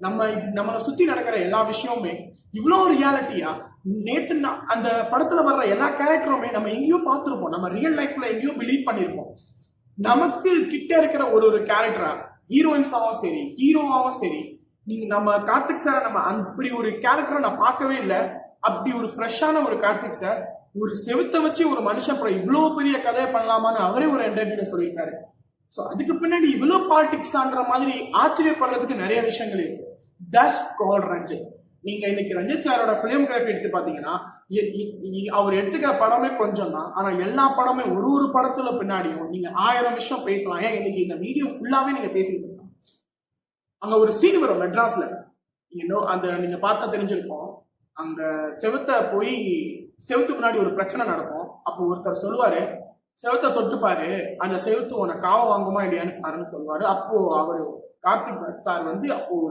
நம்ம நம்மளை சுத்தி நடக்கிற எல்லா விஷயமுமே இவ்வளவு ரியாலிட்டியா நேத்து அந்த படத்துல வர்ற எல்லா கேரக்டருமே நம்ம எங்கேயோ பார்த்திருப்போம், நம்ம ரியல் லைஃப்ல எங்கேயோ பிலீவ் பண்ணிருப்போம். நமக்கு கிட்ட இருக்கிற ஒரு கேரக்டரா, ஹீரோயின்ஸாவும் சரி ஹீரோவாவும் சரி, நீங்க நம்ம கார்த்திக் சாரை நம்ம அப்படி ஒரு கேரக்டரை நான் பார்க்கவே இல்லை. அப்படி ஒரு ஃப்ரெஷ்ஷான ஒரு கார்த்திக் சார் ஒரு செவுத்த வச்சு ஒரு மனுஷன் அப்புறம் இவ்வளவு பெரிய கதையை பண்ணலாமான்னு அவரே ஒரு இன்டர்வியூல சொல்லியிருக்காரு. ஸோ அதுக்கு பின்னாடி இவ்வளவு பாலிடிக்ஸ்ன்ற மாதிரி ஆச்சரியப்படுறதுக்கு நிறைய விஷயங்கள் இருக்கு. That's called Ranjith. நீங்க இன்னைக்கு ரஞ்சித் சாரோட பிலியோகிராஃபி எடுத்து பாத்தீங்கன்னா அவர் எடுத்துக்கிற படமே கொஞ்சம் தான், ஆனா எல்லா படமே ஒரு படத்துல பின்னாடியும் நீங்க 1000 விஷயம் பேசலாம். ஏன் இன்னைக்கு இந்த வீடியோ ஃபுல்லாவே நீங்க பேசிட்டு இருக்கலாம். அங்க ஒரு சீன் வரும் மெட்ராஸ்ல, அந்த நீங்க பார்த்தா தெரிஞ்சிருக்கோம். அங்க செவுத்து முன்னாடி ஒரு பிரச்சனை நடக்கும். அப்போ ஒருத்தர் சொல்லுவாரு, செவத்தை தொட்டுப்பாரு, அந்த செவத்து உன காவ வாங்குமா இல்லையான்னு பாருன்னு சொல்லுவாரு. அப்போ அவரு கார்த்திக் சார் அப்போ ஒரு